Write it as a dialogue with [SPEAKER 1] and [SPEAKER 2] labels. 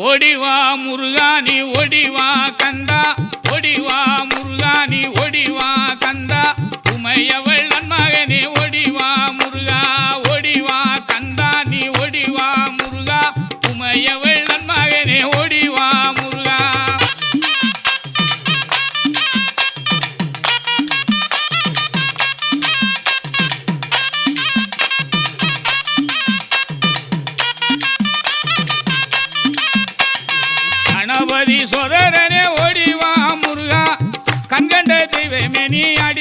[SPEAKER 1] ஓடிவா முருகானி ஓடிவா கந்தா ஓடிவா முருகானி ஓடிவா கந்தா உமையவள் நன்மகனே ஓடிவா முருகா ஓடிவா கந்தா நீ ஓடிவா முருகா உமையவள் நன்மகனே ஓடிவா முருகா கணபதி சோதரனே ஓடிவா முருகா கண்கண்ட தெய்வமே நீ அடி